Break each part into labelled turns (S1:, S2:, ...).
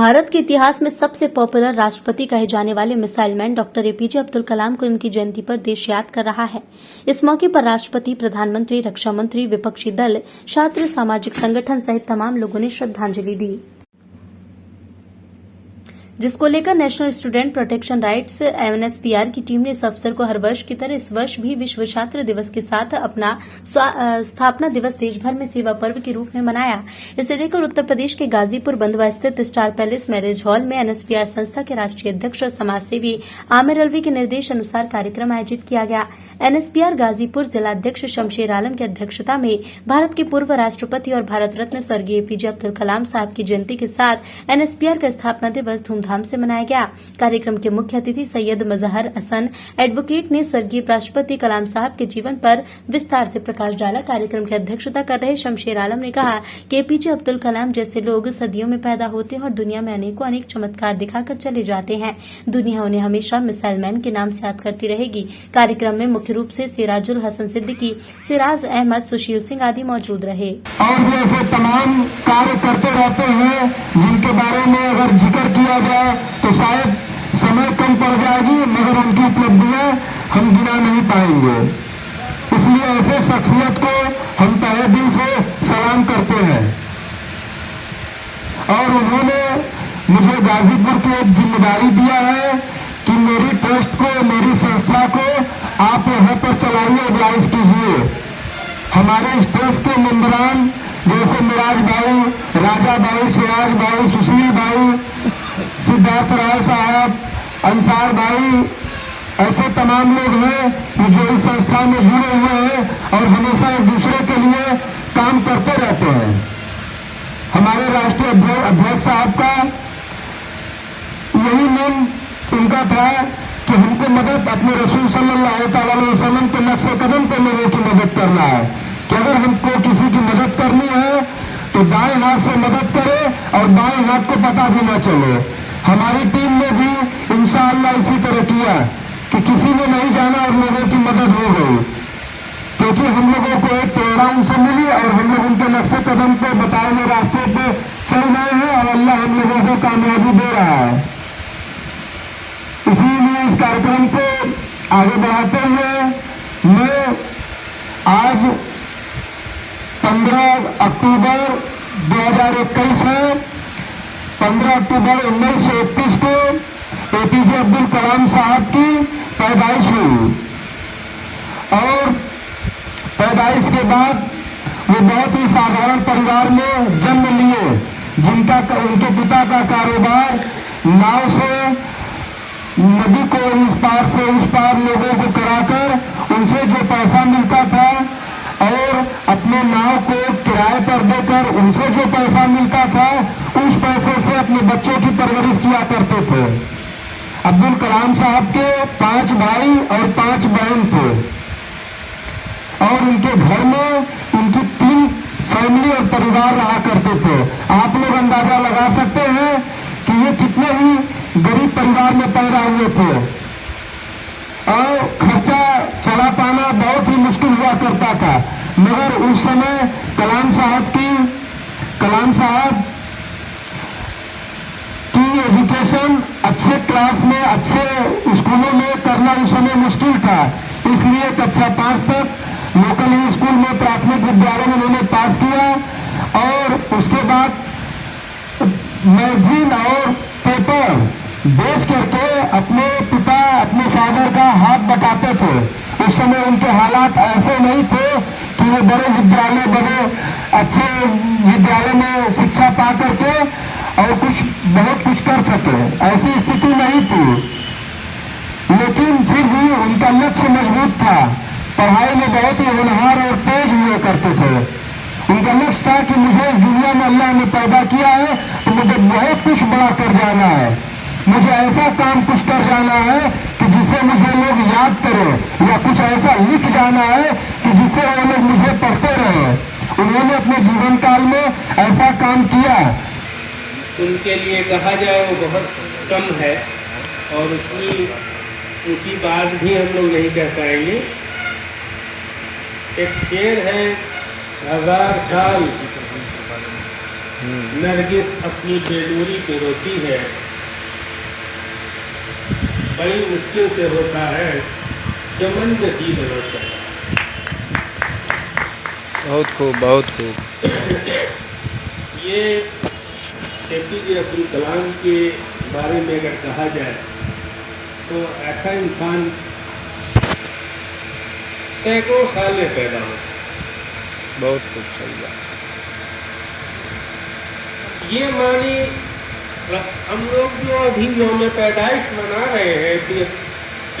S1: भारत के इतिहास में सबसे पॉपुलर राष्ट्रपति कहे जाने वाले missile man doctor APJ Abdul Kalam को उनकी जयंती पर देश याद कर रहा है। इस मौके पर राष्ट्रपति, प्रधानमंत्री, रक्षा मंत्री, विपक्षी दल, छात्र, सामाजिक संगठन सहित तमाम लोगों ने श्रद्धांजलि दी, जिसको लेकर नेशनल स्टूडेंट प्रोटेक्शन राइट्स एनएसपीआर की टीम ने इस अवसर को हर वर्ष की तरह इस वर्ष भी विश्व छात्र दिवस के साथ अपना स्थापना दिवस देश भर में सेवा पर्व के रूप में मनाया। इसे लेकर उत्तर प्रदेश के गाजीपुर बंधवा स्थित स्टार पैलेस मैरिज हॉल में एनएसपीआर संस्था के राष्ट्रीय अध्यक्ष और समाजसेवी आमिर अलवी के निर्देश अनुसार कार्यक्रम आयोजित किया गया। एनएसपीआर गाजीपुर जिलाध्यक्ष शमशेर आलम की अध्यक्षता में भारत के पूर्व राष्ट्रपति और भारत रत्न स्वर्गीय एपीजे अब्दुल कलाम साहब की जयंती के साथ एनएसपीआर का स्थापना दिवस धूमधाम से मनाया गया। कार्यक्रम के मुख्य अतिथि सैयद मजहर हसन एडवोकेट ने स्वर्गीय राष्ट्रपति कलाम साहब के जीवन पर विस्तार से प्रकाश डाला। कार्यक्रम की अध्यक्षता कर रहे शमशेर आलम ने कहा कि एपीजे अब्दुल कलाम जैसे लोग सदियों में पैदा होते हैं और दुनिया में अनेक चमत्कार दिखाकर चले जाते हैं। दुनिया उन्हें हमेशा मिसाइल मैन के नाम से याद करती रहेगी। कार्यक्रम में मुख्य रूप से सिराजुल हसन सिद्दीकी, सिराज अहमद, सुशील सिंह आदि मौजूद रहे।
S2: और भी ऐसे तमाम कार्य करते रहते हैं जिनके बारे में अगर जिक्र किया जाए तो शायद समय कम पड़ जाएगी, मगर उनकी उपलब्धियां हम गिना नहीं पाएंगे। इसलिए ऐसे शख्सियत को हम तहे दिल से सलाम करते हैं। और उन्होंने मुझे गाजीपुर की एक जिम्मेदारी दिया है कि मेरी पोस्ट को, मेरी संस्था को आप यहाँ पर चलाइए, एडवाइस कीजिए। हमारे इस देश के मेंबरान जैसे मिराज भाई, राजा भाई, सिराज भाई, सुशील भाई, सिद्धार्थ राय साहब, अंसार भाई, ऐसे तमाम लोग हैं जो इस संस्था में जुड़े हुए हैं और हमेशा एक दूसरे के लिए काम करते रहते हैं। हमारे राष्ट्रीय अध्यक्ष साहब का यही मेन उनका था कि हमको मदद अपने रसूल सल्लल्लाहु अलैहि वसल्लम के नक्श कदम पर लोगों की मदद करना है कि अगर हमको किसी की मदद करनी है तो दाएं हाथ से मदद करे और बाएं हाथ को पता भी न चले। हमारी टीम ने भी इंशाअल्लाह इसी तरह किया कि किसी ने नहीं जाना और लोगों की मदद हो गई, क्योंकि हम लोगों को एक प्रेरणा उनसे मिली और हम लोग उनके नक्शे कदम पे बताए हुए रास्ते पे चल रहे हैं और अल्लाह हम लोगों को कामयाबी दे रहा है। इसीलिए इस कार्यक्रम को आगे बढ़ाते हुए मैं आज 15 अक्टूबर 2021 है, 15 अक्टूबर 1931 को एपीजे अब्दुल कलाम साहब की पैदाइश हुई और पैदाइश के बाद वो बहुत ही साधारण परिवार में जन्म लिए, जिनका उनके पिता का कारोबार नाव से नदी को इस पार से उस पार लोगों को कराकर उनसे जो पैसा मिलता था और अपने नाव को किराए पर देकर उनसे जो पैसा मिलता था उस पैसे से अपने बच्चों की परवरिश किया करते थे। अब्दुल कलाम साहब के 5 भाई और 5 बहन थे और उनके घर में उनकी 3 फैमिली और परिवार रहा करते थे। आप लोग अंदाजा लगा सकते हैं कि ये कितने ही गरीब परिवार में पैदा हुए थे और खर्चा चला पाना बहुत ही मुश्किल हुआ करता था। मगर उस समय कलाम साहब की एजुकेशन अच्छे क्लास में, अच्छे स्कूलों में करना उस समय मुश्किल था, इसलिए कक्षा 5 तक लोकल ही स्कूल में, प्राथमिक विद्यालय में उन्होंने पास किया और उसके बाद मैगजीन और पेपर बेच करके अपने पिता, अपने फादर का हाथ बटाते थे। उस समय उनके हालात ऐसे नहीं थे कि वो बड़े विद्यालय, बड़े अच्छे विद्यालय में शिक्षा पा करके और बहुत कुछ कर सके, ऐसी स्थिति नहीं थी। लेकिन फिर भी उनका लक्ष्य मजबूत था, पढ़ाई में बहुत ही होनहार और तेज हुए करते थे। उनका लक्ष्य था कि मुझे इस दुनिया में अल्लाह ने पैदा किया है तो मुझे बहुत कुछ बड़ा कर जाना है, मुझे ऐसा काम कुछ कर जाना है कि जिससे मुझे लोग याद करें, या कुछ ऐसा लिख जाना है कि जिससे वो लोग मुझे पढ़ते रहे। उन्होंने अपने जीवन काल में ऐसा काम किया।
S3: उनके लिए कहा जाए वो बहुत कम है और उनकी बात भी हम लोग नहीं कह पाएंगे। एक शेर है, 1000 साल नरगिस अपनी बेडोरी पे रोती है, बड़ी मुश्किल से होता है चमन में जीत रोता है।
S4: बहुत खूब, बहुत खूब।
S3: ये APJ अब्दुल कलाम के बारे में अगर कहा जाए तो ऐसा इंसान सैकड़ों साल में पैदा हो।
S4: बहुत खूब, सही बात।
S3: ये मानी हम लोग जो अभी यौम पैदाइश मना रहे हैं कि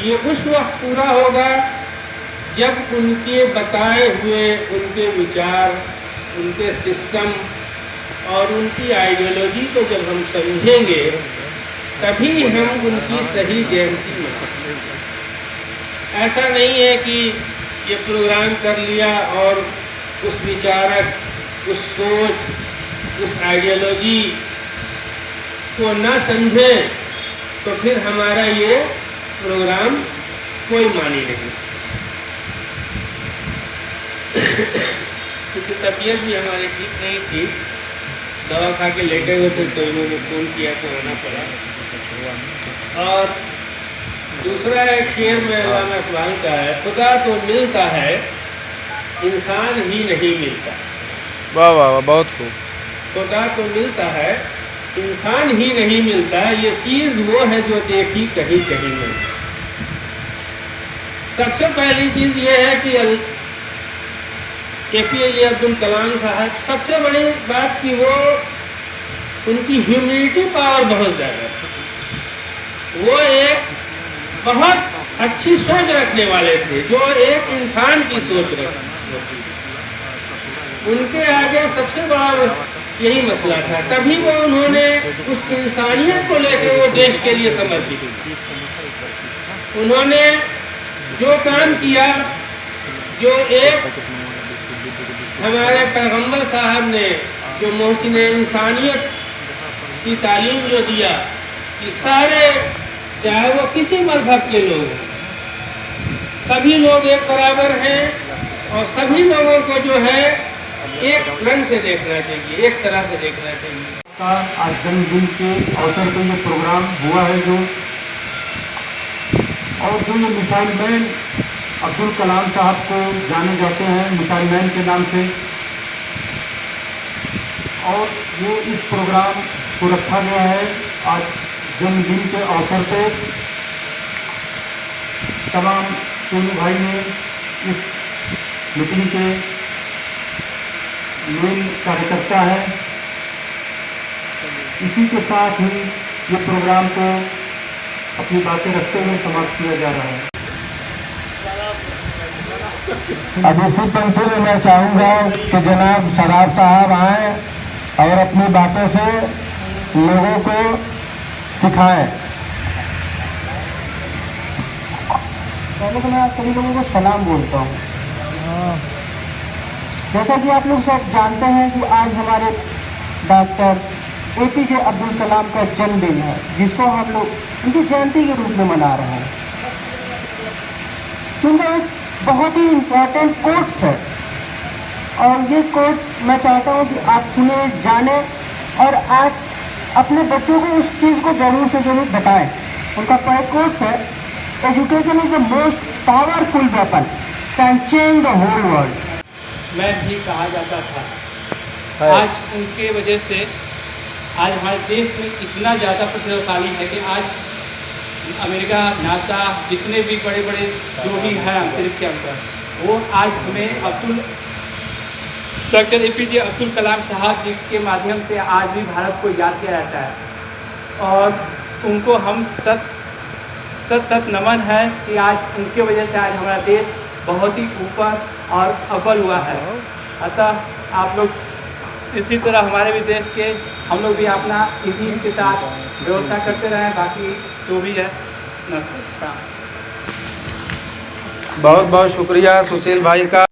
S3: ये उस वक्त पूरा होगा जब उनके बताए हुए उनके विचार, उनके सिस्टम और उनकी आइडियोलॉजी को जब हम समझेंगे तभी हम उनकी सही जयंती मनाएंगे। ऐसा नहीं है कि ये प्रोग्राम कर लिया और उस विचारक, उस सोच, उस आइडियोलॉजी को न समझे तो फिर हमारा ये प्रोग्राम कोई मानी नहीं। क्योंकि तबीयत भी हमारी ठीक नहीं थी, दवा खा के लेटे हुए थे तो इन्होंने फ़ोन किया तो आना पड़ा। और दूसरा एक शेर में मौलाना इकबाल का है, खुदा तो मिलता है इंसान ही नहीं मिलता।
S4: वाह वाह वाह, बहुत खूब।
S3: खुदा तो मिलता है इंसान ही नहीं मिलता, ये चीज़ वो है जो देखी कहीं कहीं मिलती। सबसे पहली चीज़ ये है कि APJ अब्दुल कलाम साहब, सबसे बड़ी बात कि वो उनकी ह्यूमैनिटी पावर बहुत ज़्यादा है। वो एक बहुत अच्छी सोच रखने वाले थे, जो एक इंसान की सोच रखते थे। उनके आगे सबसे बड़ा यही मसला था, तभी वो उन्होंने उस इंसानियत को लेकर वो देश के लिए समर्पित की। उन्होंने जो काम किया, जो एक हमारे पैगंबर साहब ने जो मोहसिन इंसानियत की तालीम जो दिया कि सारे, चाहे वो किसी मजहब के लोग हैं, सभी लोग एक बराबर हैं और सभी लोगों को जो है एक रंग से देखना चाहिए, एक तरह से देखना चाहिए।
S2: का आज जन्मदिन के अवसर पर ये प्रोग्राम हुआ है और जो ये मिसाइल मैन अब्दुल कलाम साहब को जाने जाते हैं मिसाइल मैन के नाम से, और ये इस प्रोग्राम को रखा गया है आज जन्मदिन के अवसर पे। तमाम सोनू भाई ने इस मीटिंग के मेन कार्यकर्ता है। इसी के साथ ही ये प्रोग्राम को अपनी बातें रखते हुए समाप्त किया जा रहा है। अब इसी पंक्ति में मैं चाहूँगा कि जनाब सराफ साहब आएँ और अपनी बातों से लोगों को सिखाएं। पहले तो मैं आप सभी लोगों को सलाम बोलता हूँ। जैसा कि आप लोग सब जानते हैं कि आज हमारे डॉक्टर APJ अब्दुल कलाम का जन्मदिन है, जिसको हम लोग उनकी जयंती के रूप में मना रहे हैं। क्योंकि एक बहुत ही इम्पोर्टेंट कोट्स है और ये कोट्स मैं चाहता हूँ कि आप सुने, जाने और आप अपने बच्चों को उस चीज़ को ज़रूर से ज़रूर बताएं। उनका पहला कोट्स है, education is the most powerful weapon can change the whole world.
S5: Math भी कहा जाता था। आज उनके वजह से आज हमारे देश में इतना ज़्यादा प्रतिभाशाली है कि आज अमेरिका, नासा, जितने भी बड़े बड़े जो भी हैं अंतरिक्ष के अंदर, वो आज हमें डॉक्टर APJ अब्दुल कलाम साहब जी के माध्यम से आज भी भारत को याद किया जाता है। और उनको हम सत नमन है कि आज उनके वजह से आज हमारा देश बहुत ही ऊपर और अव्वल हुआ है। अतः आप लोग इसी तरह हमारे भी देश के हम लोग भी अपना इसी के साथ व्यवस्था करते रहें। बाकी जो भी है, नमस्कार।
S4: बहुत बहुत शुक्रिया सुशील भाई का।